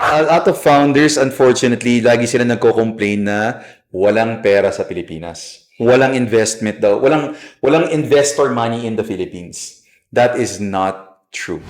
A lot of founders, unfortunately, lagi sila nagko-complain na walang pera sa Pilipinas. Walang investment daw. Walang investor money in the Philippines. That is not true.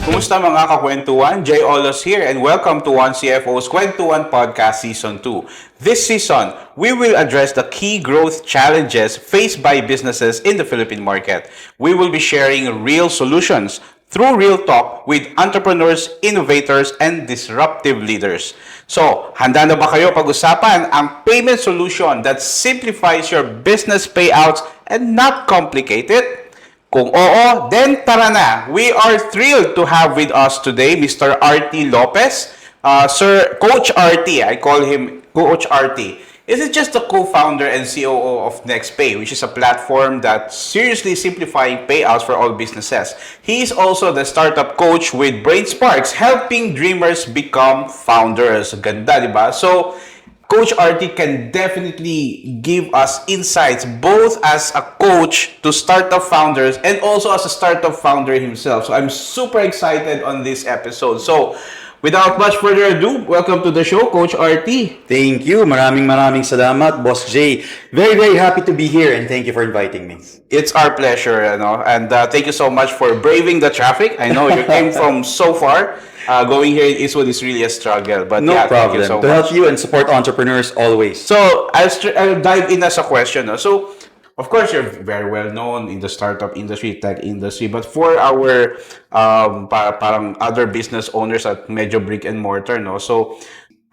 Kumusta mga kakwentuhan? Jay Olos here and welcome to One CFO's Kwentuhan Podcast Season 2. This season, we will address the key growth challenges faced by businesses in the Philippine market. We will be sharing real solutions through real talk with entrepreneurs, innovators, and disruptive leaders. So, handa na ba kayo pag-usapan ang payment solution that simplifies your business payouts and not complicate it? Kung oo, then tara na! We are thrilled to have with us today Mr. RT Lopez. Sir, Coach RT, I call him Coach RT. Is it just the co-founder and COO of NextPay, which is a platform that's seriously simplifying payouts for all businesses? He is also the startup coach with BrainSparks, helping dreamers become founders. Ganda, di ba? So, Coach RT can definitely give us insights both as a coach to startup founders and also as a startup founder himself. So I'm super excited on this episode. So without much further ado, welcome to the show, Coach RT. Thank you. Maraming salamat, Boss Jay. Very happy to be here and thank you for inviting me. It's our pleasure, and thank you so much for braving the traffic. I know you came from so far. Going here in Eastwood is really a struggle, but No yeah, problem. thank you so To much. help you and support entrepreneurs always. So I'll dive in as a question. No? So of course you're very well known in the startup industry, tech industry, but for our parang other business owners at medyo brick and mortar, no. So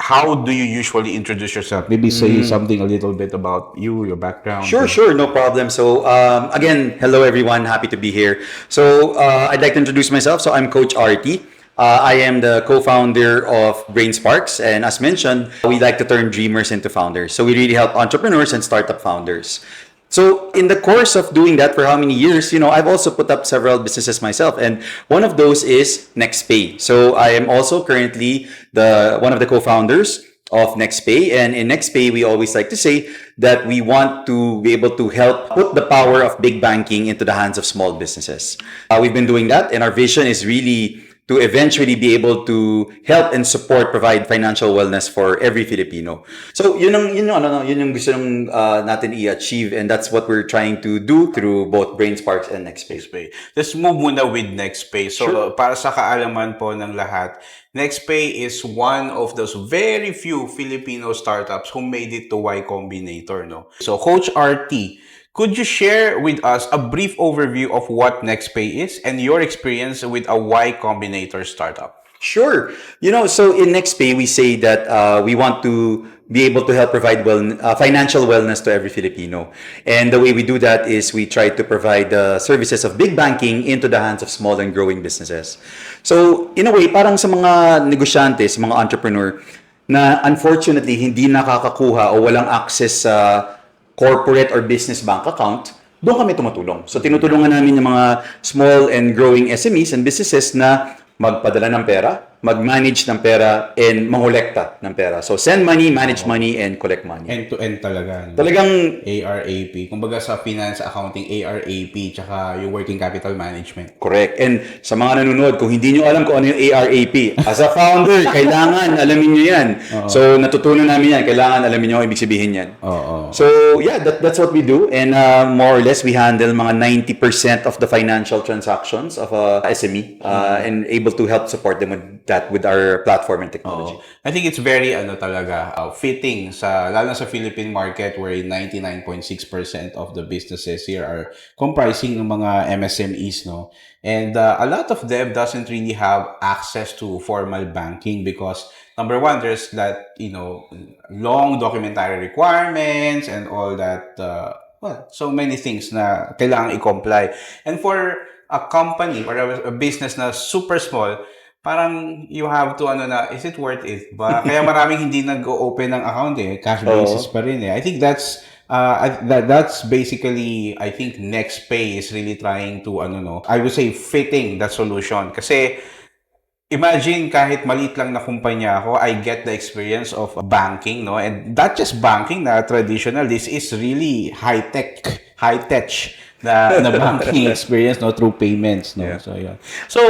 how do you usually introduce yourself? Maybe say something a little bit about you, your background. Sure, no problem. So, again, hello everyone. Happy to be here. So, I'd like to introduce myself. So, I'm Coach RT. I am the co-founder of BrainSparks, and as mentioned, we like to turn dreamers into founders. So, we really help entrepreneurs and startup founders. So, in the course of doing that for how many years, I've also put up several businesses myself, and one of those is NextPay. So, I am also currently one of the co-founders of NextPay, and in NextPay, we always like to say that we want to be able to help put the power of big banking into the hands of small businesses. We've been doing that, and our vision is really to eventually be able to help and provide financial wellness for every Filipino. So, yun yung gusto natin i-achieve, and that's what we're trying to do through both BrainSparks and NextPay. Let's move muna with NextPay. So, Sure. para sa kaalaman po ng lahat, NextPay is one of those very few Filipino startups who made it to Y Combinator, no? So, Coach RT, could you share with us a brief overview of what NextPay is and your experience with a Y Combinator startup? Sure. So in NextPay, we say that we want to be able to help provide financial wellness to every Filipino. And the way we do that is we try to provide the services of big banking into the hands of small and growing businesses. So in a way, parang sa mga negosyante, sa mga entrepreneur, na unfortunately hindi nakakakuha o walang access sa corporate or business bank account, doon kami tumutulong. So tinutulungan namin yung mga small and growing SMEs and businesses na magpadala ng pera, mag-manage ng pera, and mangolekta ng pera. So send money, manage money, and collect money. End-to-end talaga. No? Talagang ARAP. Kumbaga sa finance accounting, ARAP, tsaka yung working capital management. correct. And sa mga nanonood, kung hindi nyo alam kung ano yung ARAP, as a founder, kailangan alamin nyo yan. So natutunan namin yan. Kailangan alamin nyo ang ibig sabihin yan. So yeah, that's what we do. And more or less, we handle mga 90% of the financial transactions of a SME and able to help support them with our platform and technology. I think it's very talaga fitting lalo na sa Philippine market where 99.6% of the businesses here are comprising ng mga MSMEs, no? And a lot of them doesn't really have access to formal banking because number one, there's that long documentary requirements and all that so many things na kailangan i-comply. And for a company or a business na super small, parang you have to is it worth it ba? Kaya maraming hindi nag-open ng account cash basis pa rin I think that's that's basically, I think NextPay is really trying to I would say fitting that solution kasi imagine kahit maliit lang na kumpanya ako, I get the experience of banking, no? And not just banking na traditional, this is really high-tech na banking experience, no? Through payments, no? Yeah. So, yun. So,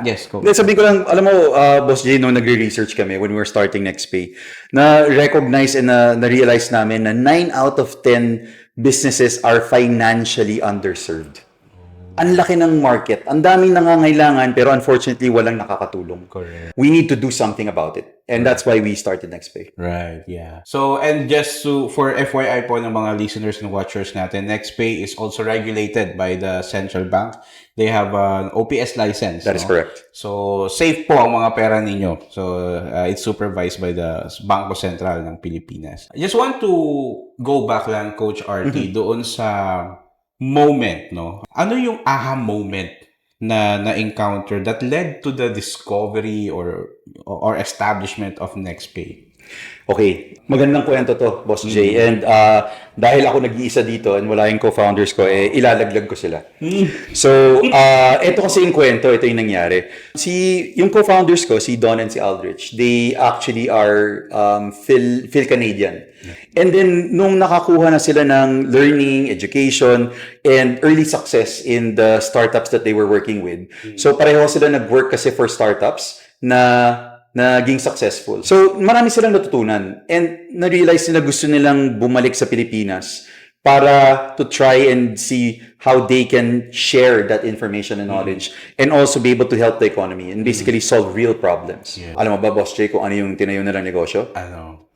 yes, go. Then sabi ko lang, alam mo, Boss Jay, nung nagre-research kami when we were starting NextPay, na-recognize and na-realize namin na 9 out of 10 businesses are financially underserved. Ang laki ng market, ang daming nangangailangan, pero unfortunately, walang nakakatulong. Correct. We need to do something about it. And that's why we started NextPay. Right, yeah. So, and just for FYI po ng mga listeners and watchers natin, NextPay is also regulated by the central bank. They have an OPS license. That is correct. So, safe po ang mga pera ninyo. So, it's supervised by the Bangko Sentral ng Pilipinas. I just want to go back lang, Coach RT, doon sa moment, no? Ano yung aha moment na-encounter that led to the discovery or establishment of NextPay? Okay, magandang kwento to, Boss Jay. And dahil ako nag-iisa dito and wala yung co-founders ko, ilalaglag ko sila. So, ito kasi yung kwento, ito yung nangyari. Yung co-founders ko, si Don and si Aldrich, they actually are Phil Canadian. And then, nung nakakuha na sila ng learning, education, and early success in the startups that they were working with. So, pareho sila nag-work kasi for startups na naging successful. So, marami silang natutunan. And na-realize nila gusto nilang bumalik sa Pilipinas para to try and see how they can share that information and knowledge and also be able to help the economy and basically solve real problems. Yeah. Alam mo ba, Boss Jay, kung ano yung tinayo nilang negosyo? Ano?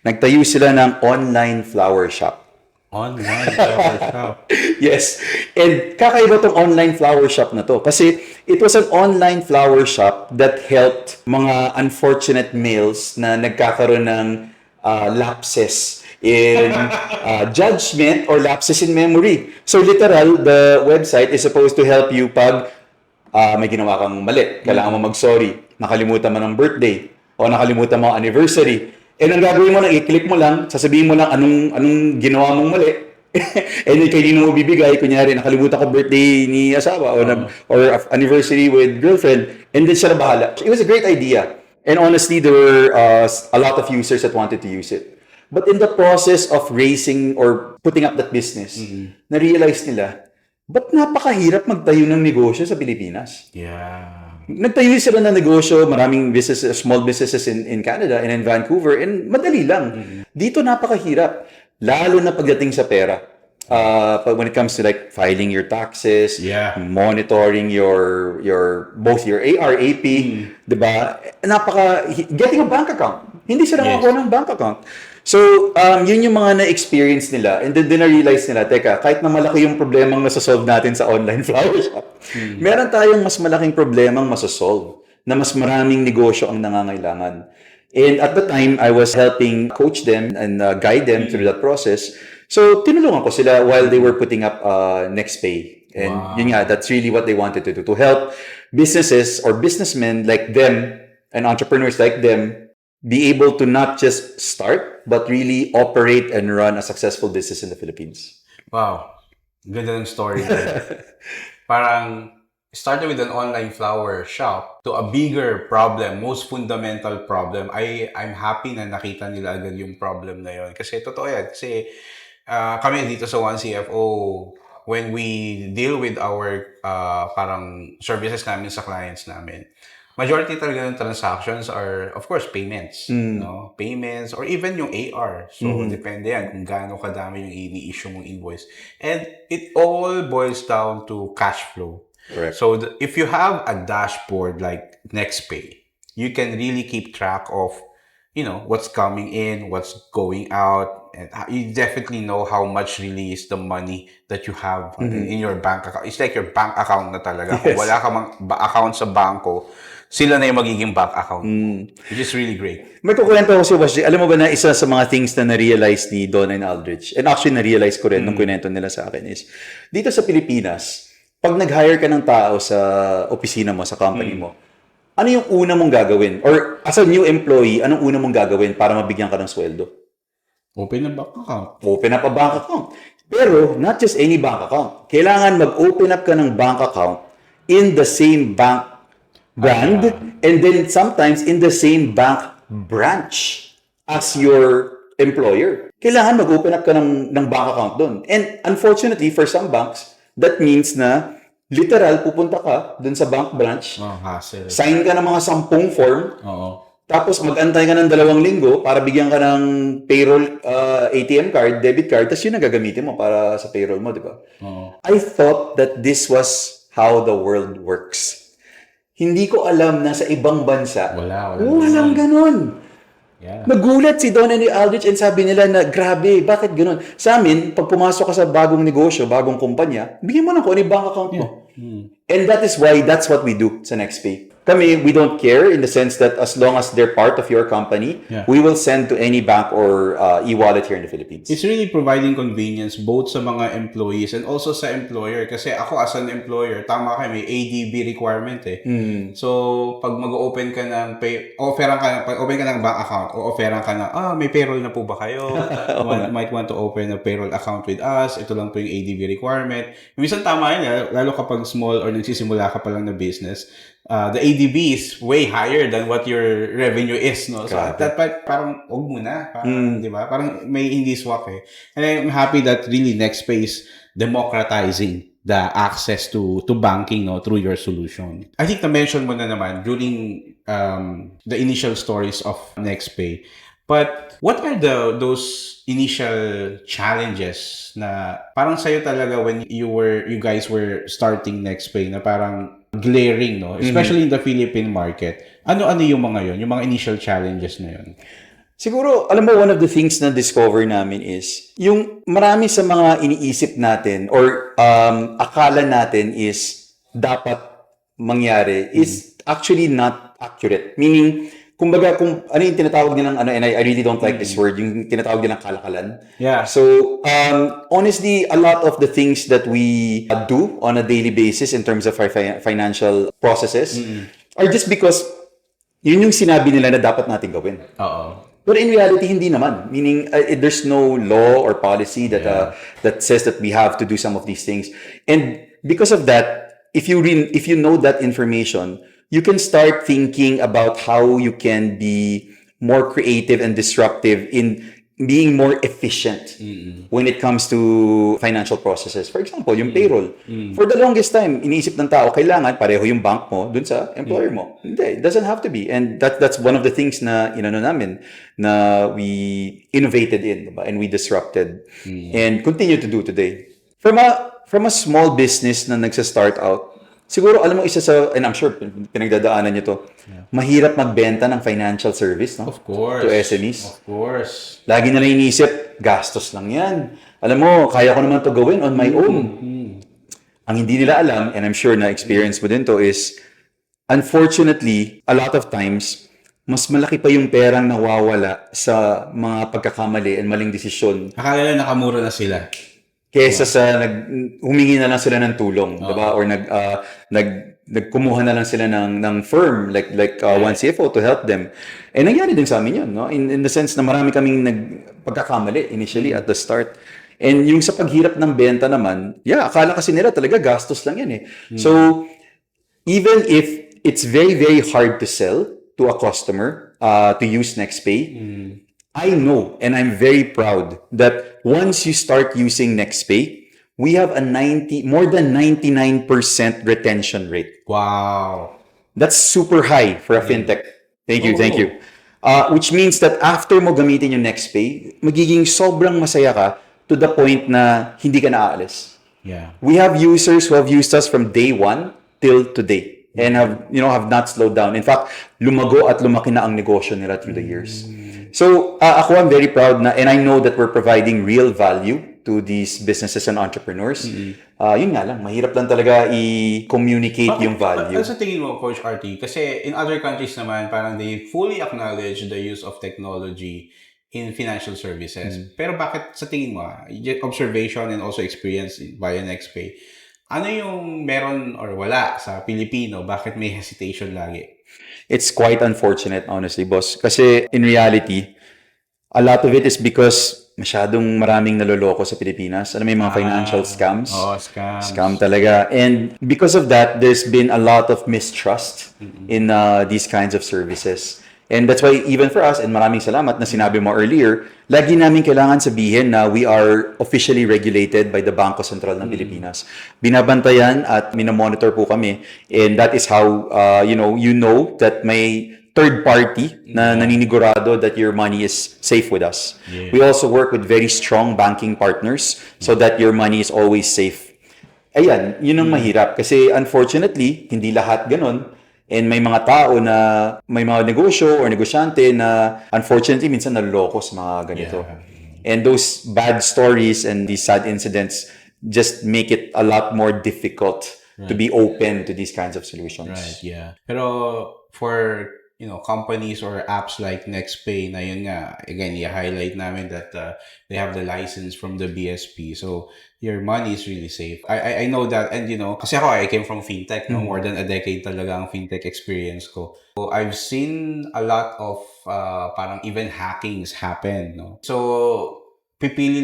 Nagtayo sila ng online flower shop. Online flower shop. Yes. And kakaiba tong online flower shop na to. Kasi it was an online flower shop that helped mga unfortunate males na nagkakaroon ng lapses in judgment or lapses in memory. So literal, the website is supposed to help you pag may ginawa kang mali. Kailangan mo mag-sorry. Nakalimutan mo ng birthday o nakalimutan mo ang anniversary. And ang gagawin mo lang, i-click mo lang, sasabihin mo lang anong ginawa mong mali. And then kanino mo bibigay, kunyari, nakalimutan ko birthday ni asawa or anniversary with girlfriend, and then siya na bahala. It was a great idea. And honestly, there were a lot of users that wanted to use it. But in the process of raising or putting up that business, na-realize nila, ba't napakahirap magtayo ng negosyo sa Pilipinas? Yeah. Nagtayo sila ng negosyo, maraming businesses, small businesses in Canada and in Vancouver, and madali lang. Dito napakahirap, lalo na pagdating sa pera. When it comes to like filing your taxes, monitoring your both your AR, AP, 'di ba? Getting a bank account. Hindi sila makakuha ng bank account. So, yun yung mga na-experience nila. And then, na-realize nila, teka, kahit na malaki yung problemang nasasolve natin sa online flower shop, meron tayong mas malaking problemang masasolve na mas maraming negosyo ang nangangailangan. And at the time, I was helping coach them and guide them through that process. So, tinulungan ko sila while they were putting up NextPay. And yun nga, that's really what they wanted to do, to help businesses or businessmen like them and entrepreneurs like them be able to not just start, but really operate and run a successful business in the Philippines. Wow. Ganda ng story. Parang started with an online flower shop to a bigger problem, most fundamental problem. I'm happy na nakita nila agad yung problem na yun. Kasi totoo yan. Kasi kami dito sa One CFO, when we deal with our parang services namin sa clients namin, majority talaga ng transactions are, of course, payments. No? Payments or even yung AR. So, depende yan kung gaano kadami yung ini-issue mong invoice. And it all boils down to cash flow. Correct. So, if you have a dashboard like NextPay, you can really keep track of, what's coming in, what's going out, and you definitely know how much really is the money that you have in your bank account. It's like your bank account na talaga. Yes. Kung wala ka account sa banko, sila na yung magiging bank account. Which is really great. May kukwento ko si Boss Jay. Alam mo ba na isa sa mga things na na-realize ni Don and Aldrich, and actually na-realize ko rin nung kwento nila sa akin is, dito sa Pilipinas, pag nag-hire ka ng tao sa opisina mo, sa company mo, ano yung una mong gagawin? Or as a new employee, anong una mong gagawin para mabigyan ka ng sweldo? Open a bank account. Open up a bank account. Pero, not just any bank account. Kailangan mag-open up ka ng bank account in the same bank brand, and then sometimes in the same bank branch as your employer. Kailangan mag-open up ka ng bank account doon. And unfortunately, for some banks, that means na literal, pupunta ka doon sa bank branch, hassle. sign ka ng mga 10 form, Oo. tapos mag-antay ka ng 2 linggo para bigyan ka ng payroll ATM card, debit card, tapos yun ang gagamitin mo para sa payroll mo, di ba? Oo. I thought that this was how the world works. Hindi ko alam na sa ibang bansa, walang ganun. Yeah. Nagulat si Don and Aldrich and sabi nila na, grabe, bakit ganun? Sa amin, pag pumasok ka sa bagong negosyo, bagong kumpanya, bigyan mo lang kung ano yung bank account mo. And that is why, that's what we do sa NextPay. Kami, we don't care in the sense that as long as they're part of your company, we will send to any bank or e-wallet here in the Philippines. It's really providing convenience both sa mga employees and also sa employer. Kasi ako as an employer, tama kayo, may ADB requirement eh. So, pag mag-open ka ng pag open ka ng bank account, o offeran ka na, may payroll na po ba kayo? Might want to open a payroll account with us. Ito lang po yung ADB requirement. Minsan tama yun, lalo kapag small or nagsisimula ka pa lang na business, the ADB is way higher than what your revenue is, no? So, that parang, huwag muna. Parang, di ba? Parang may hindi swak eh. And I'm happy that really NextPay is democratizing the access to banking, no, through your solution. I think na-mention mo na naman during the initial stories of NextPay. But what are those initial challenges na parang sa'yo talaga when you guys were starting NextPay na parang glaring, no? Especially in the Philippine market. Ano-ano yung mga yon, yung mga initial challenges na yon? Siguro, alam mo, one of the things na discover namin is, yung marami sa mga iniisip natin or akala natin is dapat mangyari is actually not accurate. Meaning, kumbaga, kung ano yung tinatawag nilang and I really don't like this word, yung tinatawag nilang kalakalan. Yeah. So, honestly, a lot of the things that we do on a daily basis in terms of our financial processes are just because yun yung sinabi nila na dapat natin gawin. But in reality, hindi naman. Meaning, there's no law or policy that that says that we have to do some of these things. And because of that, if you know that information, you can start thinking about how you can be more creative and disruptive in being more efficient when it comes to financial processes. For example, yung payroll. For the longest time, iniisip ng tao, kailangan pareho yung bank mo dun sa employer mo. Hindi, it doesn't have to be. And that's one of the things na inano namin na we innovated in, diba? And we disrupted and continue to do today. From a small business na nagsa-start out, siguro, alam mo, isa sa, and I'm sure, pinagdadaanan nyo to, mahirap magbenta ng financial service, no? Of course. To SMEs. Of course. Lagi na inisip, gastos lang yan. Alam mo, kaya ko naman to gawin on my own. Ang hindi nila alam, and I'm sure na experience mo din to, is, unfortunately, a lot of times, mas malaki pa yung perang nawawala sa mga pagkakamali and maling desisyon. Akala nila nakamura na sila. Kesa sa humingi na lang sila ng tulong, diba? Or nagkumuha na lang sila ng firm like one CFO to help them. And nangyari din sa amin yun, no? In the sense na marami kaming pagkakamali initially at the start. And yung sa paghirap ng benta naman, akala kasi nila talaga gastos lang yan eh. So, even if it's very, very hard to sell to a customer to use NextPay, I know, and I'm very proud that once you start using NextPay, we have a more than 99% retention rate. Wow. That's super high for a fintech. Thank you. Which means that after mo gamitin yung NextPay, magiging sobrang masaya ka to the point na hindi ka naaalis. Yeah. We have users who have used us from day one till today and have not slowed down. In fact, lumago at lumaki na ang negosyo nila through the years. So, ako, I'm very proud na, and I know that we're providing real value to these businesses and entrepreneurs. Yun nga lang, mahirap lang talaga i-communicate yung value. Ano sa tingin mo, Coach RT? Kasi in other countries naman, parang they fully acknowledge the use of technology in financial services. Pero bakit sa tingin mo, observation and also experience via NextPay, ano yung meron or wala sa Pilipino? Bakit may hesitation lagi? It's quite unfortunate, honestly, boss. Kasi in reality, a lot of it is because masyadong maraming naloloko sa Pilipinas. Alam mo yung mga financial scams? Oo, scams. Scam talaga. And because of that, there's been a lot of mistrust in these kinds of services. And that's why even for us, and maraming salamat na sinabi mo earlier, lagi namin kailangan sabihin na we are officially regulated by the Bangko Sentral ng Pilipinas. Binabantayan at minomonitor po kami. And that is how, you know that may third party na naninigurado that your money is safe with us. Yeah. We also work with very strong banking partners so that your money is always safe. Ayan, yun ang mahirap. Kasi unfortunately, hindi lahat ganun. And may mga tao na may mga negosyo or negosyante na unfortunately minsan naloloko sa mga ganito. Yeah. And those bad stories and these sad incidents just make it a lot more difficult to be open to these kinds of solutions. Right, yeah. Pero for companies or apps like NextPay na yun nga, again, i-highlight namin that they have the license from the BSP. So, your money is really safe. I know that, and kasi I came from fintech, no? More than a decade talaga ang fintech experience ko. So, I've seen a lot of parang even hackings happen, no? So, pipili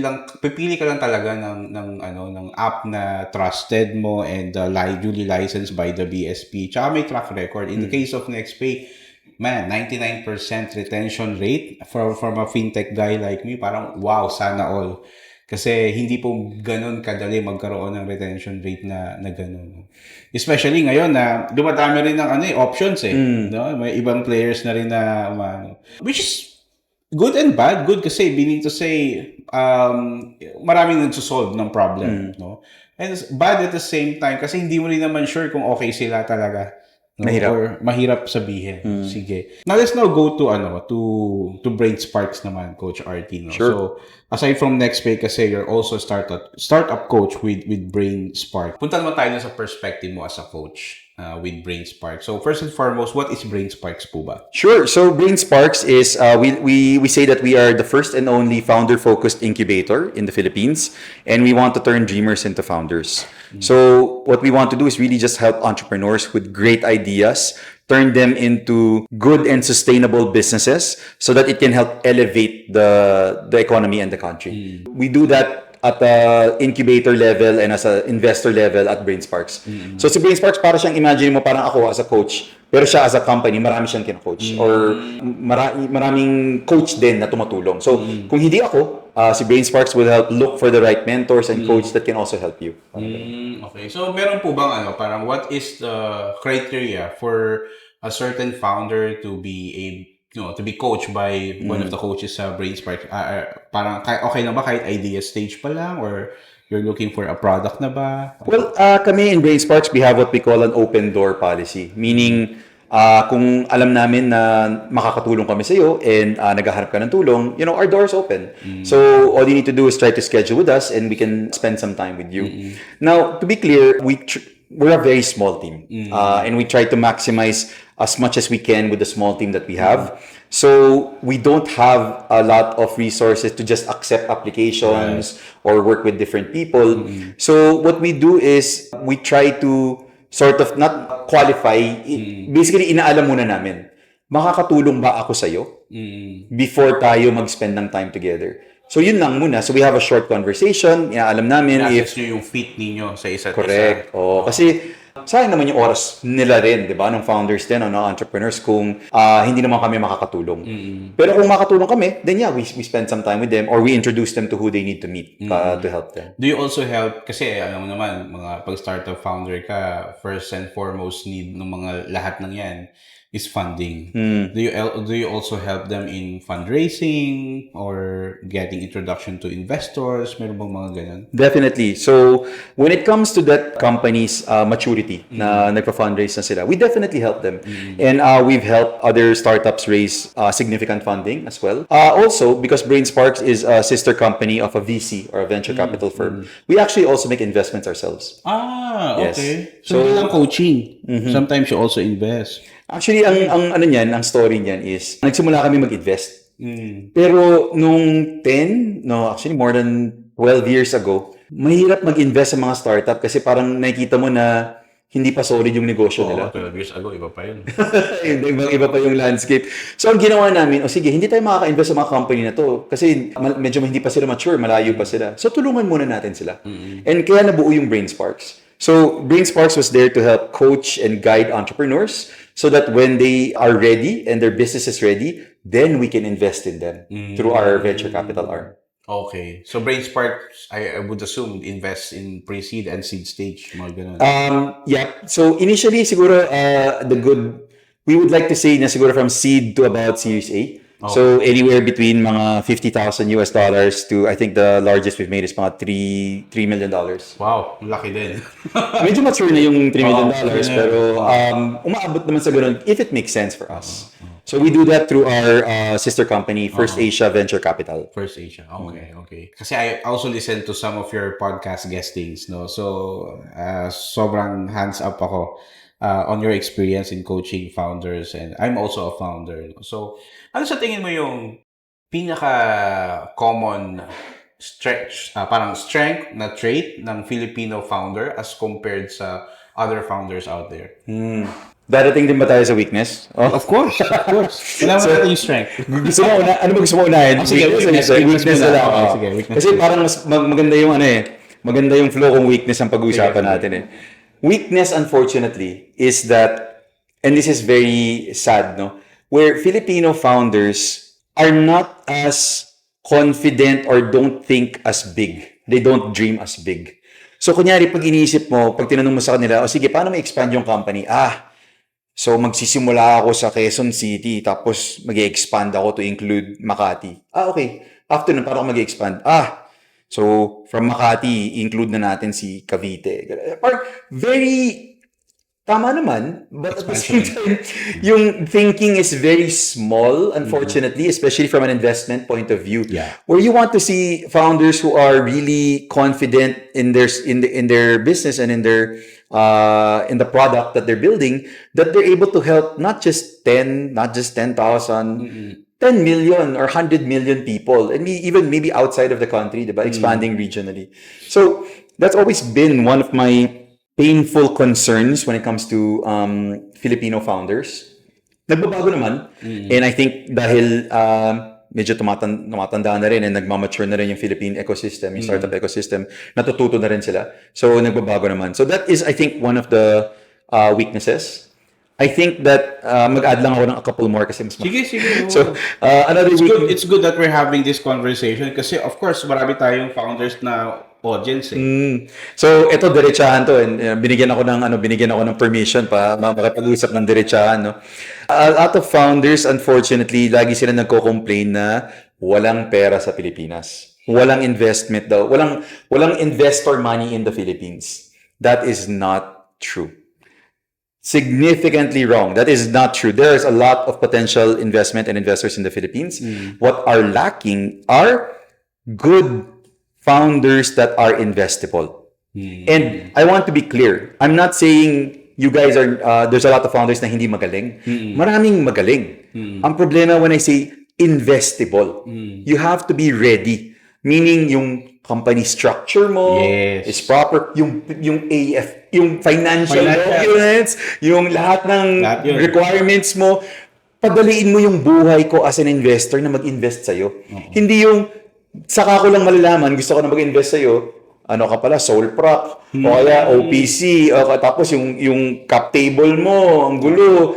ka lang talaga ng app na trusted mo and duly licensed by the BSP. Tsaka may track record. In the case of NextPay, man, 99% retention rate from a fintech guy like me, parang wow, sana all. Kasi hindi po ganun kadali magkaroon ng retention rate na ganun. Especially ngayon na dumadami rin ng options no? May ibang players na rin na which is good and bad. Good kasi meaning to say maraming nagsosolve ng problem, no? And bad at the same time kasi hindi mo rin naman sure kung okay sila talaga. No? Mahirap. Or mahirap sabihin. Sige. Now let's now go to Brain Sparks naman, Coach RT. No? Sure. So aside from NextPay kasi you're also startup coach with Brain Spark. Punta naman tayo sa perspective mo as a coach with Brain Sparks. So first and foremost, what is Brain Sparks po ba? Sure. So Brain Sparks is we say that we are the first and only founder-focused incubator in the Philippines, and we want to turn dreamers into founders. So what we want to do is really just help entrepreneurs with great ideas, turn them into good and sustainable businesses, so that it can help elevate the economy and the country. We do that at the incubator level and as an investor level at BrainSparks. So si BrainSparks, para siyang imagine mo parang ako as a coach, pero siya as a company, marami siyang kina-coach. Or maraming coach din na tumutulong. So kung hindi ako, si BrainSparks will help look for the right mentors and coach that can also help you. Okay. So meron po bang parang what is the criteria for a certain founder to be to be coached by one of the coaches sa BrainSpark? Parang okay na ba kahit idea stage pa lang, or you're looking for a product na ba? Well, kami in BrainSparks, we have what we call an open door policy. Meaning, kung alam namin na makakatulong kami sa iyo and naghahanap ka ng tulong, our door is open. So, all you need to do is try to schedule with us and we can spend some time with you. Now, to be clear, we're a very small team. And we try to maximize as much as we can with the small team that we have. So we don't have a lot of resources to just accept applications or work with different people. So what we do is we try to sort of not qualify. Basically, inaalam muna namin, makakatulong ba ako sa'yo before tayo mag-spend ng time together. So yun lang muna. So we have a short conversation. Inaalam namin Inassess nyo yung fit ninyo sa isa't correct. isa. Oo. Kasi sayang naman yung oras nila rin, di ba? Ng founders din, entrepreneurs, kung hindi naman kami makakatulong. Pero kung makakatulong kami, then yeah, we spend some time with them or we introduce them to who they need to meet to help them. Do you also help, kasi alam mo naman, mga pag-startup founder ka, first and foremost need ng mga lahat ng yan is funding. Do you also help them in fundraising or getting introduction to investors? Meron bang mga ganun? Definitely. So, when it comes to that company's maturity na nagpa-fundraise na sila, we definitely help them. And we've helped other startups raise significant funding as well. Also, because BrainSparks is a sister company of a VC or a venture capital firm, we actually also make investments ourselves. Yes. Okay. So, hindi lang coaching. Sometimes you also invest. Actually, ang story niyan is, nagsimula kami mag-invest. Pero nung actually more than 12 years ago, mahirap mag-invest sa mga startup kasi parang nakikita mo na hindi pa solid yung negosyo nila. 12 years ago, iba pa yun. Iba pa yung landscape. So, ang ginawa namin, sige, hindi tayo makaka-invest sa mga company na to kasi medyo hindi pa sila mature, malayo pa sila. So, tulungan muna natin sila. And kaya nabuo yung BrainSparks. So, BrainSparks was there to help coach and guide entrepreneurs so that when they are ready and their business is ready, then we can invest in them through our venture capital arm. Okay. So BrainSpark, I would assume, invest in pre-seed and seed stage, mga ganun. Yeah. So initially, siguro, we would like to say na siguro from seed to about Series A. So anywhere between mga $50,000 to, I think the largest we've made is mga $3 million. Wow, laki din. Medyo mature na yung $3 million, pero umaabot naman sa ganun if it makes sense for us. So we do that through our sister company, First Asia Venture Capital. First Asia. Okay. Kasi I also listen to some of your podcast guestings, no? So, sobrang hands up ako on your experience in coaching founders, and I'm also a founder. So, ano sa tingin mo yung pinaka-common parang strength na trait ng Filipino founder as compared sa other founders out there? Darating din ba tayo sa weakness? Of course. Kailangan natin yung strength. Ano ba gusto mo unahin? Sige, weakness na lang. muna. Sige, weakness Kasi parang mas maganda yung maganda yung flow kung weakness ang pag-uusapan natin Weakness, unfortunately, is that, and this is very sad, no? Where Filipino founders are not as confident or don't think as big. They don't dream as big. So, kunyari, pag iniisip mo, pag tinanong mo sa kanila, sige, paano ma-expand yung company? So, magsisimula ako sa Quezon City, tapos mag-expand ako to include Makati. Okay. After nun, paano ako mag-expand? So, from Makati, include na natin si Cavite. Parang very, tama naman, but at the same time, yung thinking is very small, unfortunately, especially from an investment point of view. Yeah. Where you want to see founders who are really confident in their business and in the product that they're building, that they're able to help not just 10,000, 10 million or 100 million people, and even maybe outside of the country, diba? Expanding regionally. So that's always been one of my painful concerns when it comes to Filipino founders. Nagbabago naman, and I think dahil medyo tumatanda na rin and nagmamature na rin yung Philippine ecosystem, yung startup ecosystem, natututo na rin sila. So, nagbabago naman. So, that is, I think, one of the weaknesses. I think that mag-add lang ako ng a couple more kasi mas Sige. So, another It's good that we're having this conversation kasi, of course, marami tayong founders na audience So, ito diretsahan to, and binigyan ako ng permission pa makipag-usap ng diretsahan, no. A lot of founders, unfortunately, lagi sila nagko-complain na walang pera sa Pilipinas. Walang investment daw. Walang investor money in the Philippines. That is not true. Significantly wrong. That is not true. There is a lot of potential investment and investors in the Philippines. What are lacking are good founders that are investable. And I want to be clear. I'm not saying you guys are, there's a lot of founders na hindi magaling. Maraming magaling. Ang problema when I say investable, you have to be ready. Meaning yung company structure mo is proper, yung AF, yung financial documents, yung lahat ng requirements mo, padaliin mo yung buhay ko as an investor na mag-invest sa'yo. Hindi yung saka ko lang malalaman, gusto ko na mag-invest sa'yo, ano ka pala, sole prop, o kaya OPC, tapos yung cap table mo, ang gulo,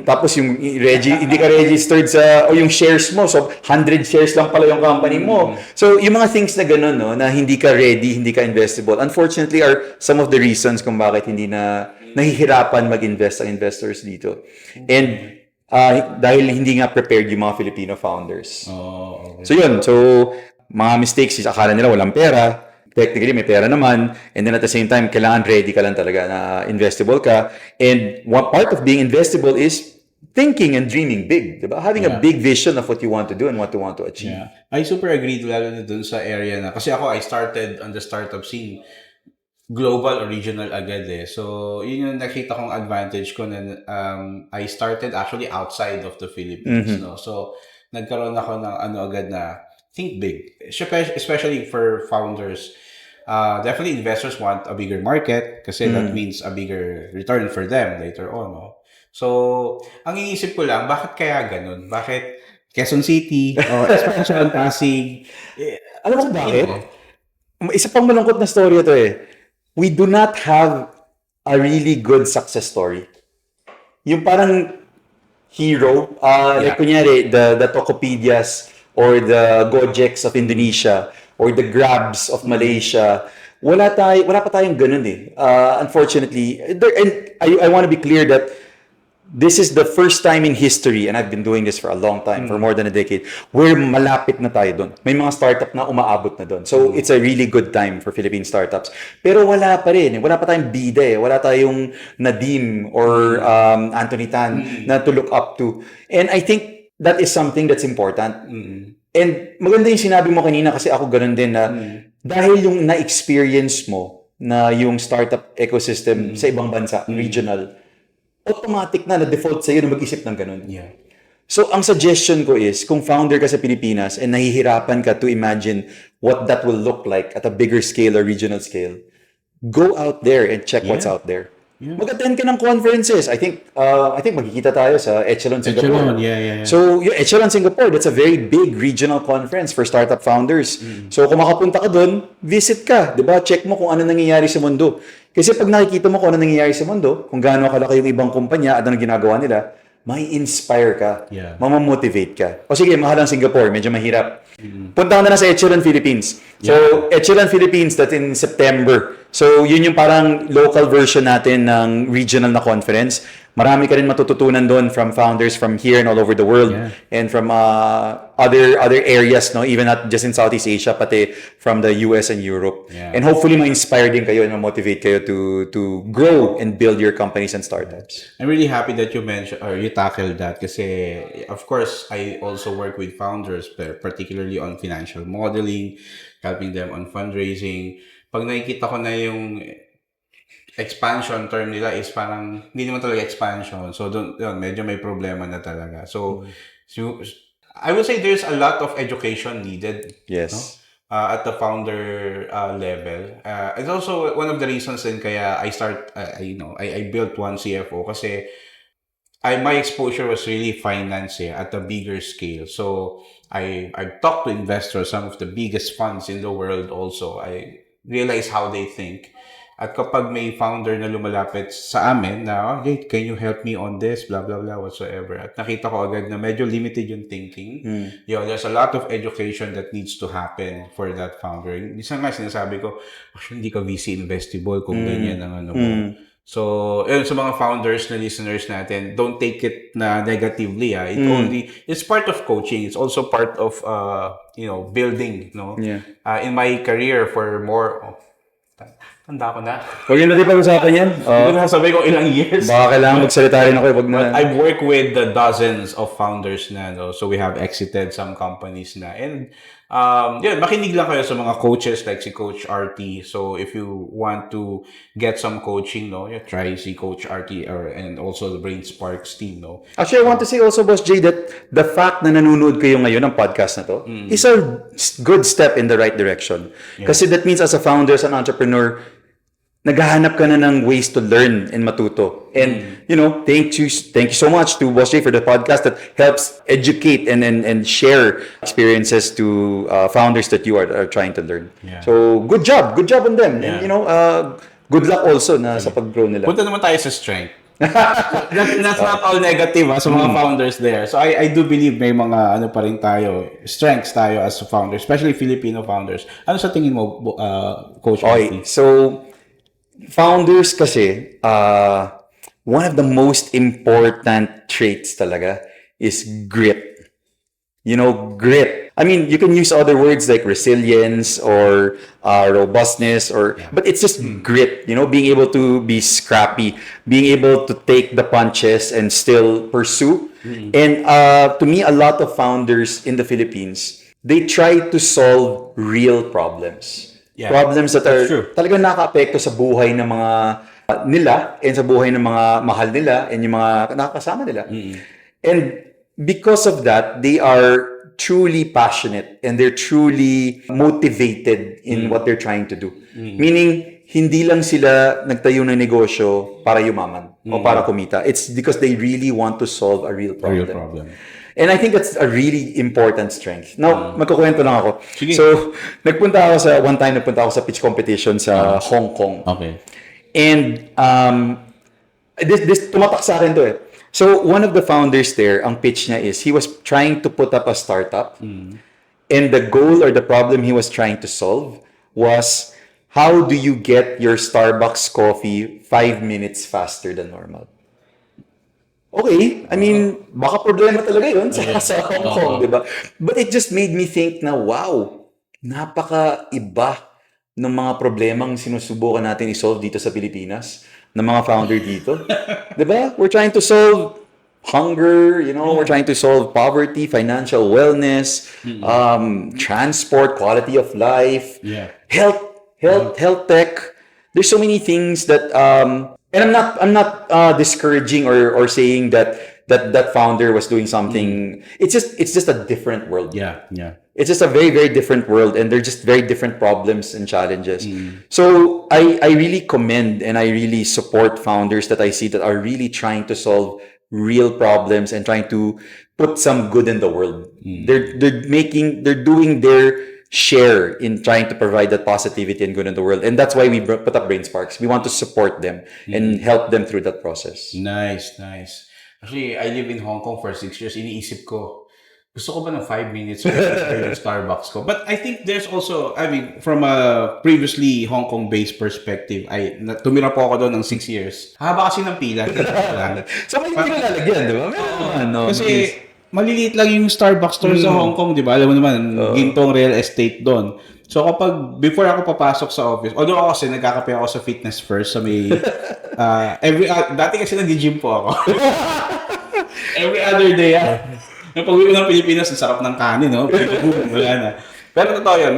tapos yung hindi ka registered o yung shares mo, so 100 shares lang pala yung company mo. So, yung mga things na ganun, no, na hindi ka ready, hindi ka investable, unfortunately are some of the reasons kung bakit hindi na nahihirapan mag-invest ang investors dito. And dahil hindi nga prepared yung mga Filipino founders. So, yun. So, mga mistakes is akala nila walang pera. Technically, may pera naman. And then at the same time, kailangan ready ka lang talaga na investable ka. And one part of being investable is thinking and dreaming big. Diba? Having a big vision of what you want to do and what you want to achieve. Yeah. I super agree lalo na dun sa area na. Kasi ako, I started on the startup scene global or regional agad So, yun yung nakita kong advantage ko na I started actually outside of the Philippines. No? So, nagkaroon ako ng agad na think big. Especially for founders. definitely investors want a bigger market kasi that means a bigger return for them later on. No? So, ang iniisip ko lang, bakit kaya ganun? Bakit Quezon City, expansion, Pasig? Alam mo kung bakit? Isa pang malungkot na story ito eh. We do not have a really good success story. Yung parang hero, like kunyari, the Tokopedias or the Gojeks of Indonesia or the Grabs of Malaysia, wala pa tayong ganun eh. Unfortunately, and I want to be clear that this is the first time in history, and I've been doing this for a long time, for more than a decade, where malapit na tayo doon. May mga startup na umaabot na doon. So, it's a really good time for Philippine startups. Pero wala pa rin. Wala pa tayong bida eh. Wala tayong Nadim or Anthony Tan na to look up to. And I think that is something that's important. And maganda yung sinabi mo kanina kasi ako ganun din na dahil yung na-experience mo na yung startup ecosystem sa ibang bansa, regional, automatic na default sa'yo na mag-isip ng ganun. Yeah. So, ang suggestion ko is, kung founder ka sa Pilipinas and nahihirapan ka to imagine what that will look like at a bigger scale or regional scale, go out there and check what's out there. Mag-attend ka ng conferences. I think magkikita tayo sa Echelon Singapore. Yeah. So, yung Echelon Singapore, that's a very big regional conference for startup founders. So, kung makapunta ka doon, visit ka. Diba? Check mo kung ano nangyayari sa mundo. Kasi pag nakikita mo kung ano nangyayari sa mundo, kung gaano kalaki yung ibang kumpanya at ano ginagawa nila, may inspire ka, mamamotivate ka. O sige, mahal ang Singapore, medyo mahirap. Punta ka na sa Echelon Philippines. So, Echelon Philippines, that's in September. So, yun yung parang local version natin ng regional na conference. Marami ka rin matututunan doon from founders from here and all over the world and from other areas, no, even not just in Southeast Asia, pati from the US and Europe. And hopefully ma-inspire din kayo and ma-motivate kayo to grow and build your companies and startups. I'm really happy that you mentioned or you tackled that kasi of course I also work with founders particularly on financial modeling, helping them on fundraising. Pag nakikita ko na yung expansion term nila is parang hindi naman talaga expansion. So yun, medyo may problema na talaga. So I would say there's a lot of education needed. Yes. No? At the founder level. It's also one of the reasons din kaya I built One CFO kasi my exposure was really finance at a bigger scale. So I've talked to investors, some of the biggest funds in the world also. I realize how they think. At kapag may founder na lumalapit sa amin na, hey, can you help me on this, blah, blah, blah, whatsoever. At nakita ko agad na medyo limited yung thinking. There's a lot of education that needs to happen for that founder. Isa nga sinasabi ko, hindi ka VC investable kung ganyan ang ano mo. So, sa mga founders na listeners natin, don't take it na negatively. It's part of coaching. It's also part of, building, no? In my career for more, tanda ko na. Huwag yun natin pag-usapan yan. Hindi ko sabi kung ilang years. Baka kailangan magsalita rin ako. Wag na. I've worked with the dozens of founders na. No? So we have exited some companies na. And makinig lang kayo sa mga coaches like si Coach RT. So if you want to get some coaching, try si Coach RT and also the Brain Sparks team. No? Actually, I want to say also, Boss Jay, that the fact na nanonood kayo ngayon ng podcast na to is a good step in the right direction. Kasi that means as a founder, as an entrepreneur, naghahanap ka na ng ways to learn and matuto. And, thank you so much to Boss Jay for the podcast that helps educate and share experiences to founders that you are trying to learn. So, good job on them. And, good luck also na sa pag-grow nila. Punta naman tayo sa strength. That's not all negative sa mga founders there. So, I do believe may mga pa rin tayo, strengths tayo as a founder, especially Filipino founders. Ano sa tingin mo, Coach? Okay, so founders kasi, one of the most important traits talaga is grit. Grit. I mean, you can use other words like resilience or robustness, but it's just grit. Being able to be scrappy, being able to take the punches and still pursue. And to me, a lot of founders in the Philippines, they try to solve real problems. Problems that are talagang nakaka-apekto sa buhay ng mga nila and sa buhay ng mga mahal nila and yung mga nakakasama nila. And because of that, they are truly passionate and they're truly motivated in what they're trying to do. Meaning, hindi lang sila nagtayo ng negosyo para yumaman o para kumita. It's because they really want to solve a real problem. And I think that's a really important strength. Now, magkukwento lang ako. Sige. So, one time nagpunta ako sa pitch competition sa Hong Kong. Okay. And this tumatak sa akin to eh. So, one of the founders there, ang pitch niya is, he was trying to put up a startup. And the goal or the problem he was trying to solve was, how do you get your Starbucks coffee 5 minutes faster than normal? Okay, I mean, baka problema talaga yun sa Hong Kong, di ba? But it just made me think na, wow, napaka-iba ng mga problemang sinusubukan natin i-solve dito sa Pilipinas, ng mga founder dito. Di ba? We're trying to solve hunger, we're trying to solve poverty, financial wellness, transport, quality of life, health tech. There's so many things that and I'm not discouraging or saying that founder was doing something. It's just a different world. Yeah. It's just a very, very different world, and they're just very different problems and challenges. So I really commend and I really support founders that I see that are really trying to solve real problems and trying to put some good in the world. They're doing their share in trying to provide that positivity and good in the world. And that's why we put up BrainSparks. We want to support them and help them through that process. Nice. Actually, I live in Hong Kong for 6 years. Iniisip ko, gusto ko ba ng 5 minutes yung Starbucks ko? But I think there's also, from a previously Hong Kong-based perspective, tumira po ako doon ng 6 years. Haba kasi ng pila. So, may hindi na lalagyan, di ba? Kasi, maliliit lang yung Starbucks store sa Hong Kong, di ba? Alam mo naman, gintong real estate doon. So before ako papasok sa office, although ako kasi nagkakape ako sa Fitness First, sa may, dati kasi nag-gym po ako. Every other day, Yung pag-uwi ko ng Pilipinas, ang sarap ng kanin, no? Wala na. Pero totoo yun,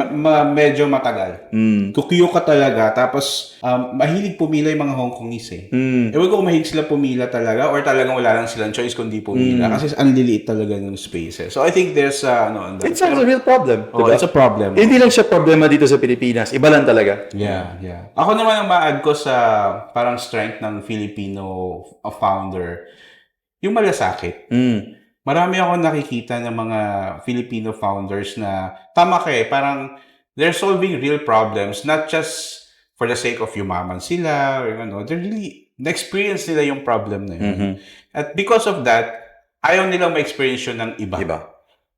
medyo matagal. Kukiyo ka talaga, tapos mahilig pumila yung mga Hong Kongese eh. Ewan ko kung mahilig sila pumila talaga or talagang wala lang silang choice kundi pumila. Kasi ang liliit talaga ng spaces. So I think there's it's a real problem. Oh, diba? It's a problem. Hindi lang siya problema dito sa Pilipinas. Iba lang talaga. Yeah. Ako naman ang ma-add ko sa parang strength ng Filipino founder, yung malasakit. Marami ako nakikita ng mga Filipino founders na tama parang they're solving real problems, not just for the sake of yumaman sila or they're really na-experience nila yung problem na yun. At because of that, ayaw nilang ma-experience yun ng iba.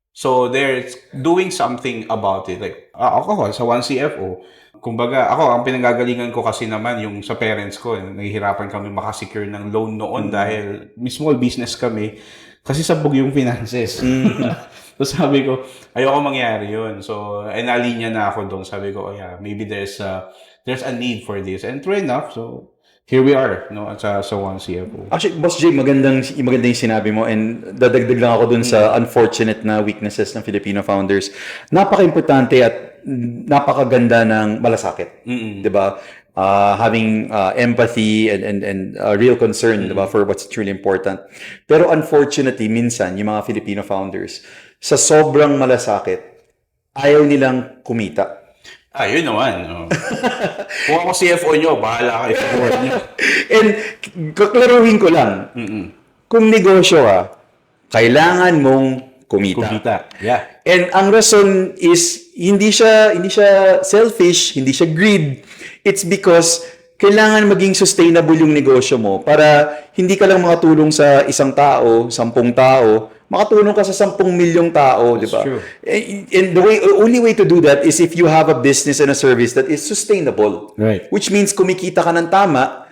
So they're doing something about it. Like ako sa 1CFO, kumbaga ako ang pinanggagalingan ko kasi naman yung sa parents ko, nahihirapan kami makasecure ng loan noon dahil may small business kami. Kasi sabog yung finances. So sabi ko, ayoko mangyari yun. So, nalinya na ako doon. Sabi ko, maybe there's a need for this. And true enough, so here we are, sa 1CFO. Actually, Boss Jay, magandang yung sinabi mo, and dadagdag lang ako dun sa unfortunate na weaknesses ng Filipino founders. Napaka-importante at napakaganda ng malasakit. Diba? Having empathy and real concern diba, for what's truly important. Pero unfortunately, minsan, yung mga Filipino founders, sa sobrang malasakit, ayaw nilang kumita. Yun naman. Kung ako CFO nyo, bahala kayo sa board nyo. And kaklaruhin ko lang, kung negosyo ka, kailangan mong kumita. Yeah. And ang rason is, hindi siya selfish, hindi siya greed. It's because kailangan maging sustainable yung negosyo mo para hindi ka lang makatulong sa isang tao, 10 tao, makatulong ka sa 10 milyong tao, di ba? True. And the only way to do that is if you have a business and a service that is sustainable. Right. Which means kumikita ka ng tama.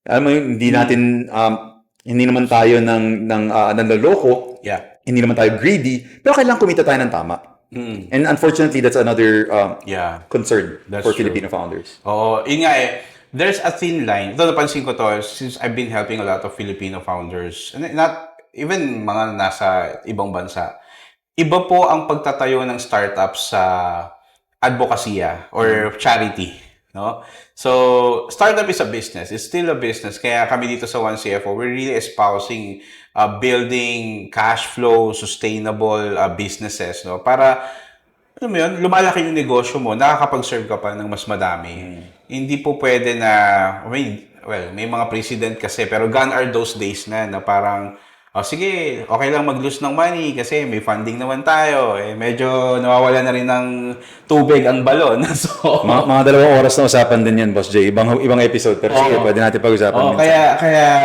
Alam mo, hindi naman tayo ng nanloloko. Yeah. Hindi naman tayo greedy, pero kailangan kumita tayo ng tama. And unfortunately, that's another concern for Filipino founders. Oo, yun nga there's a thin line. Ito, napansin ko to since I've been helping a lot of Filipino founders, and not even mga nasa ibang bansa. Iba po ang pagtatayo ng startups sa advokasya or charity. No? So, startup is a business. It's still a business. Kaya kami dito sa 1CFO, we're really espousing building cash flow, sustainable businesses, no? Para alam mo yun, lumalaki yung negosyo mo, nakakapag-serve ka pa ng mas madami. Hindi po pwede na, may mga president kasi, pero gone are those days na parang, sige, okay lang mag-lose ng money kasi may funding naman tayo. Medyo nawawala na rin ng tubig ang balon. So, Mga 2 oras na usapan din yan, Boss Jay. Ibang episode. Pero sige, pwede natin pag-usapan minsan.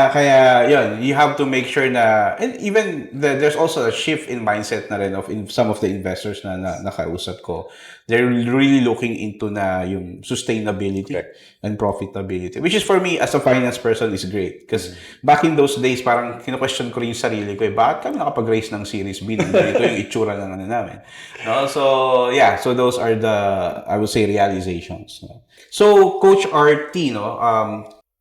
kaya, yun, you have to make sure na, and even, there's also a shift in mindset na rin of some of the investors na nakausap ko. They're really looking into na yung sustainability and profitability. Which is for me, as a finance person, is great. Because back in those days, parang kino-question ko rin yung sarili ko, bakit kami nakapag-raise ng Series B ng ganito yung itsura ng ano namin. No? So, yeah. So, those are the, I would say, realizations. No? So, Coach RT, no?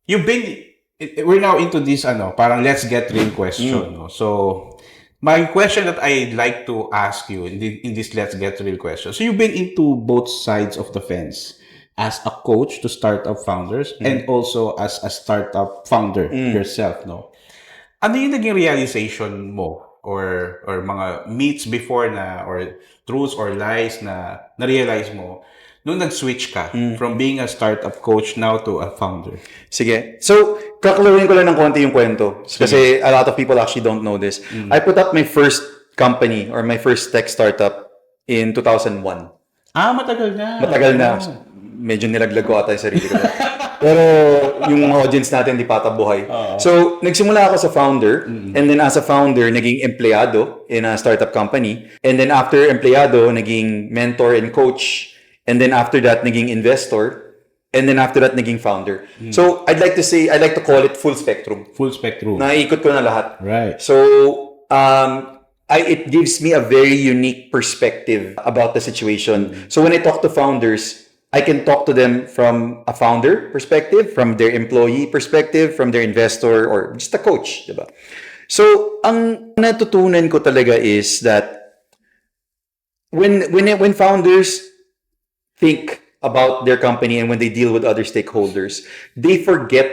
We're now into this, parang let's get real question. No? So, my question that I'd like to ask you in this Let's Get Real question. So you've been into both sides of the fence as a coach to startup founders and also as a startup founder yourself, no? Ano yung naging realization mo or mga meets before na or truths or lies na na-realize mo nung nag-switch ka from being a startup coach now to a founder? Sige. So, kakalarin ko lang ng konti yung kwento. Kasi a lot of people actually don't know this. I put up my first company or my first tech startup in 2001. Matagal na. Matagal na. Medyo nilaglag ko ata yung sarili ko. Pero yung audience natin di pa buhay. So, nagsimula ako sa founder. And then as a founder, naging empleyado in a startup company. And then after empleyado, naging mentor and coach. And then after that, naging investor. And then after that, naging founder. So, I'd like to call it full spectrum. Full spectrum. Naikot ko na lahat. Right. So, it gives me a very unique perspective about the situation. So, when I talk to founders, I can talk to them from a founder perspective, from their employee perspective, from their investor, or just a coach. Diba? So, ang natutunan ko talaga is that when founders think about their company and when they deal with other stakeholders, they forget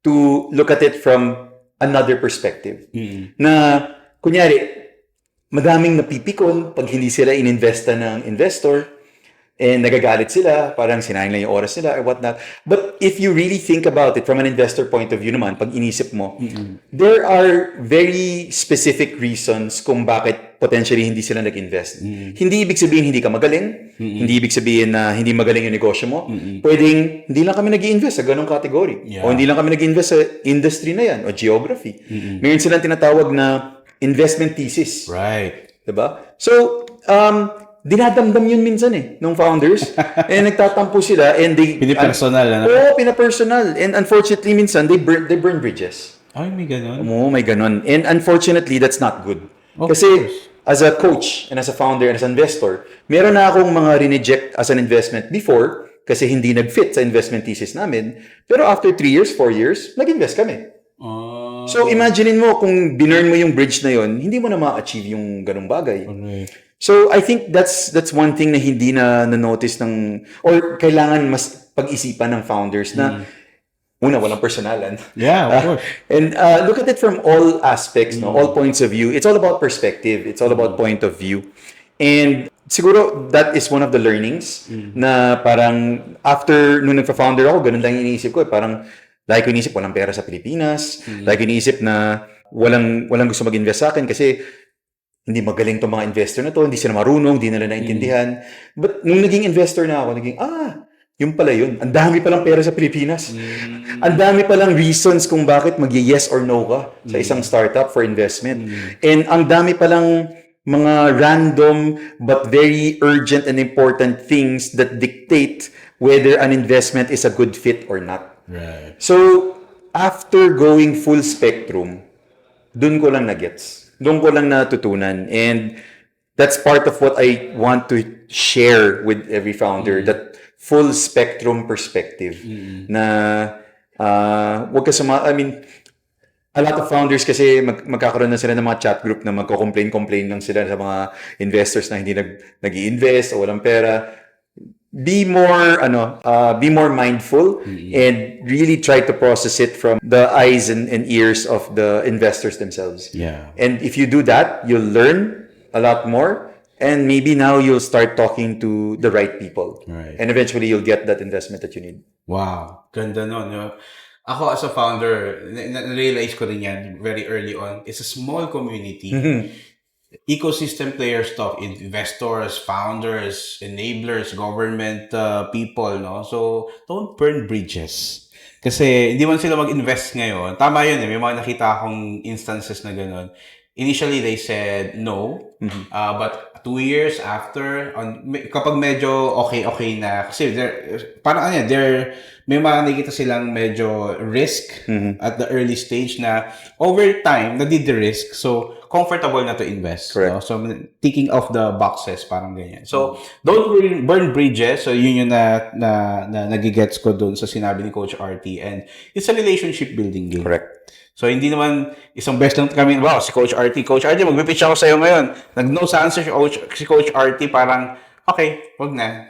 to look at it from another perspective. Na, kunyari, madaming napipikon pag hindi sila ininvesta ng investor and nagagalit sila, parang sinayang lang yung oras nila or whatnot. But if you really think about it from an investor point of view naman, pag inisip mo, there are very specific reasons kung bakit potentially hindi sila nag-invest. Hindi ibig sabihin hindi ka magaling, hindi ibig sabihin na hindi magaling yung negosyo mo. Pwedeng hindi lang kami nag-invest sa ganong category. O hindi lang kami nag-invest sa industry na yan o geography. Mayroon silang tinatawag na investment thesis. Right. Diba? So, dinadamdam yun minsan nung founders. And nagtatampo sila and they... Pinipersonal, Oo, pinapersonal. And unfortunately, minsan, they burn bridges. Ay, may ganun. Oo, may ganun. And unfortunately, that's not good. Of Kasi, as a coach and as a founder and as an investor, meron na akong mga rineject as an investment before kasi hindi nag-fit sa investment thesis namin. Pero after 3 years, 4 years, nag-invest kami. So, imaginein mo kung binurn mo yung bridge na yon, hindi mo na ma-achieve yung ganung bagay. So, I think that's one thing na hindi na notice ng, or kailangan mas pag-isipan ng founders na, una, walang personalan. Yeah, of course. And look at it from all aspects, no? All points of view. It's all about perspective. It's all about point of view. And siguro, that is one of the learnings na parang, after nung nagpa-founder ako, ganun lang yung iniisip ko. Parang, lagi ko iniisip, walang pera sa Pilipinas. Lagi ko iniisip na walang gusto mag-invest sa akin kasi hindi magaling itong mga investor na to, hindi sila marunong, hindi nila naintindihan. But nung naging investor na ako, naging, yung pala yun. Ang dami palang pera sa Pilipinas. Ang dami palang reasons kung bakit mag-yes or no ka sa isang startup for investment. And ang dami palang mga random but very urgent and important things that dictate whether an investment is a good fit or not. Right. So, after going full spectrum, dun ko lang na-gets. Doon ko lang natutunan. And that's part of what I want to share with every founder, that full spectrum perspective. Na, wag ka I mean, a lot of founders kasi magkakaroon na sila ng mga chat group na magko-complain lang sila sa mga investors na hindi nag-i-invest o walang pera. be more mindful and really try to process it from the eyes and ears of the investors themselves. Yeah. And if you do that, you'll learn a lot more, and maybe now you'll start talking to the right people. Right. And eventually you'll get that investment that you need. Wow, ganda nun. No? Ako as a founder, na-realize ko rin yan very early on. It's a small community. Ecosystem players talk, investors, founders, enablers, government people, no? So, don't burn bridges. Kasi hindi man sila mag-invest ngayon. Tama yun eh. May mga nakita akong instances na gano'n. Initially, they said no. But 2 years after, kapag medyo okay na, kasi parang may mga nakikita silang medyo risk at the early stage na over time, nadid-risk. So, comfortable na to invest. Correct. No? So, ticking off the boxes, parang ganyan. So, don't burn bridges. So, yun yung na nagigets ko dun sa sinabi ni Coach RT. And it's a relationship building game. Correct. So, hindi naman isang best lang kami, wow, si Coach RT. Coach RT, mag-pitch ako sa'yo ngayon. Nag-no sa answer si Coach RT, parang, okay, wag na.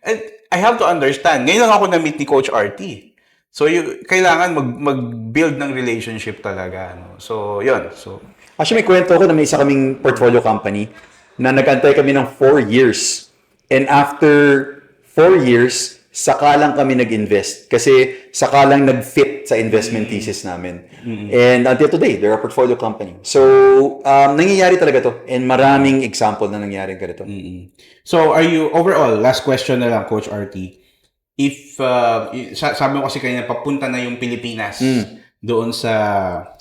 And I have to understand, ngayon lang ako na-meet ni Coach RT. So, kailangan mag-build ng relationship talaga. No? So, yun. So, actually, may kwento ko na may isa kaming portfolio company na nag-antay kami ng 4 years. And after 4 years, saka lang kami nag-invest. Kasi saka lang nag-fit sa investment thesis namin. And until today, they're a portfolio company. So, nangyayari talaga to. And maraming example na nangyayari ganito. So, are you, overall, last question na lang, Coach RT. If, sabi mo kasi kanina, papunta na yung Pilipinas doon sa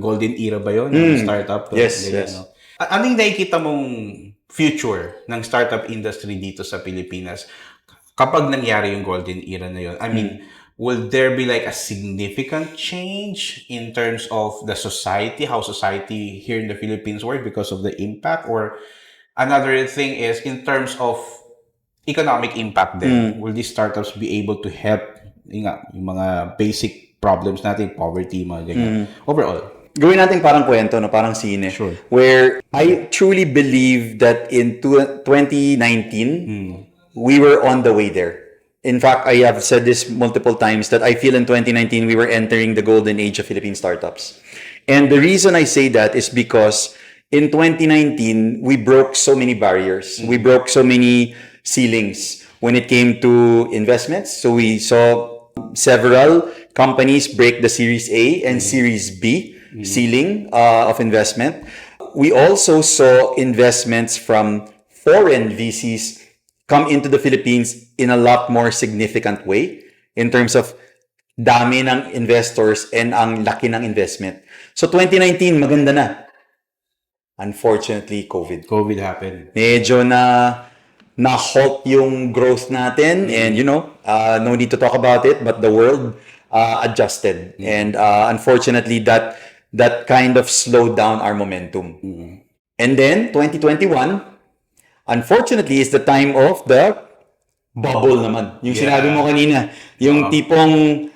golden era ba yun? Startup? Yes, ganyan, yes. no? Ano yung nakikita mong future ng startup industry dito sa Pilipinas kapag nangyari yung golden era na yun? I mean, will there be like a significant change in terms of the society, how society here in the Philippines work because of the impact? Or another thing is in terms of economic impact then, will these startups be able to help yung mga basic problems natin, poverty, mga ganyan, overall? Gawin natin parang kwento, no? Parang sine. Sure. Where I truly believe that in 2019, we were on the way there. In fact, I have said this multiple times that I feel in 2019, we were entering the golden age of Philippine startups. And the reason I say that is because in 2019, we broke so many barriers. We broke so many ceilings when it came to investments. So we saw several companies break the Series A and Series B ceiling of investment. We also saw investments from foreign VCs come into the Philippines in a lot more significant way in terms of dami ng investors and ang laki ng investment. So 2019, maganda na. Unfortunately, COVID. COVID happened. Medyo na-halt yung growth natin, and no need to talk about it, but the world adjusted. And unfortunately, that kind of slowed down our momentum. And then 2021, unfortunately, is the time of the bubble naman. Yung sinabi mo kanina, yung tipong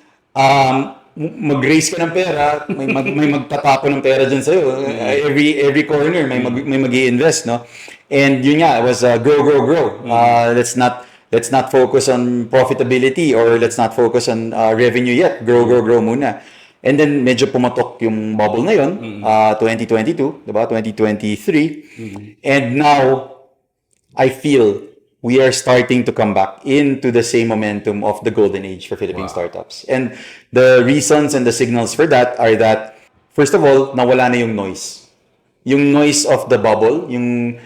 mag-raise ka ng pera, may magtatapo ng pera dyan sa'yo. Every corner, may mag-i-invest, no? And yun nga, it was grow. Let's not focus on profitability, or let's not focus on revenue yet. Grow muna. And then medyo pumatok yung bubble na yun, 2022, diba? 2023. And now, I feel we are starting to come back into the same momentum of the golden age for Philippine startups. And the reasons and the signals for that are that, first of all, nawala na yung noise. Yung noise of the bubble, yung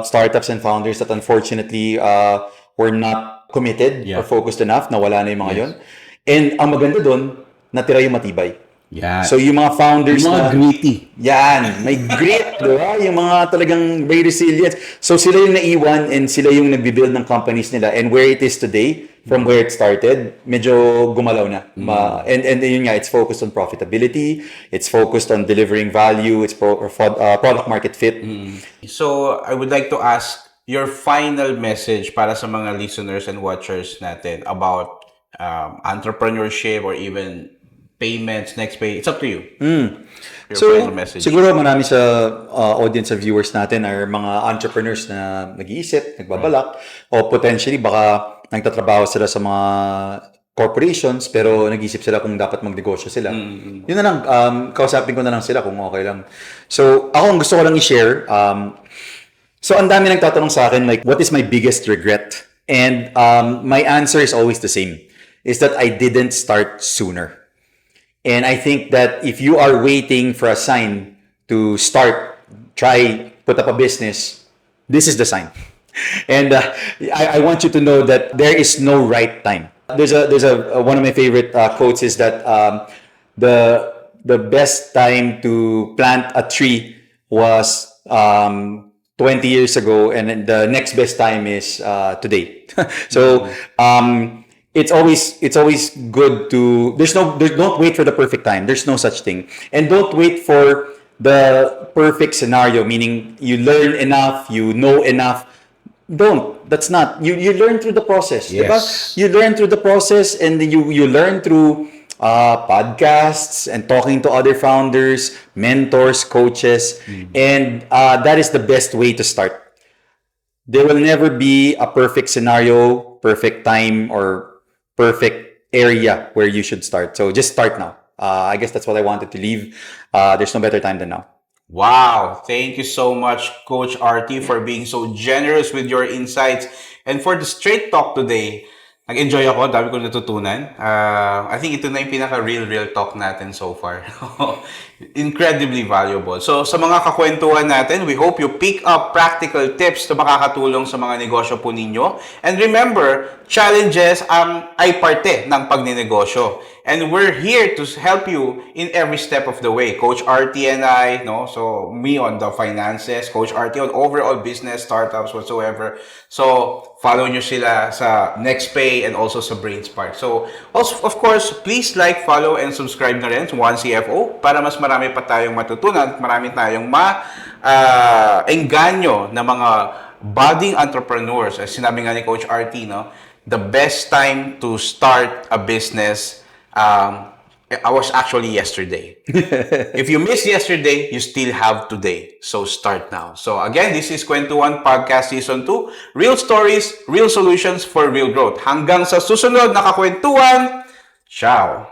startups and founders that unfortunately were not committed or focused enough, nawala na yung mga yun. And ang maganda doon, natira yung matibay. Yeah. So yung mga founders yung mga gritty. Yan, may grit, diba? Yung mga talagang may resilience. So sila yung naiwan and sila yung nagbibuild ng companies nila. And where it is today, from where it started, medyo gumalaw na. And yun nga, it's focused on profitability, it's focused on delivering value, it's product market fit. So, I would like to ask your final message para sa mga listeners and watchers natin about entrepreneurship or even payments, next pay. It's up to you. Your So, final message. siguro marami sa audience and viewers natin are mga entrepreneurs na nag-iisip, nagbabalak, o potentially baka nagtatrabaho sila sa mga corporations pero nag-isip sila kung dapat magnegosyo sila. Yun na lang, kausapin ko na lang sila kung okay lang. So, ako ang gusto ko lang i-share, so ang dami nagtatanong sa akin, like, what is my biggest regret? And my answer is always the same, is that I didn't start sooner. And I think that if you are waiting for a sign to start, try, put up a business, this is the sign. And I want you to know that there is no right time. There's a one of my favorite quotes is that the best time to plant a tree was 20 years ago, and then the next best time is today. So it's always good to don't wait for the perfect time. There's no such thing, and don't wait for the perfect scenario. Meaning you learn enough, you know enough. Don't. That's not. You learn through the process. Yes. Diba? You learn through the process, and then you learn through podcasts and talking to other founders, mentors, coaches, and that is the best way to start. There will never be a perfect scenario, perfect time, or perfect area where you should start. So just start now. I guess that's what I wanted to leave. There's no better time than now. Wow, thank you so much, Coach RT, for being so generous with your insights. And for the straight talk today, nag-enjoy ako, dami ko natutunan. I think ito na yung pinaka-real talk natin so far. Incredibly valuable. So, sa mga kakwentuhan natin, we hope you pick up practical tips na makakatulong sa mga negosyo po ninyo. And remember, challenges ay parte ng pagninegosyo. And we're here to help you in every step of the way. Coach RT and I, no? So, me on the finances, Coach RT on overall business, startups, whatsoever. So, follow nyo sila sa NextPay and also sa BrainSpark. So, also, of course, please like, follow, and subscribe na rin sa One CFO para mas marami pa tayong matutunan at marami tayong engganyo na mga budding entrepreneurs. As sinabi nga ni Coach RT, no? The best time to start a business I was actually yesterday. If you missed yesterday, you still have today. So start now. So again, this is Kwentuhan Podcast Season 2. Real stories, real solutions for real growth. Hanggang sa susunod na kakwentuhan. Ciao!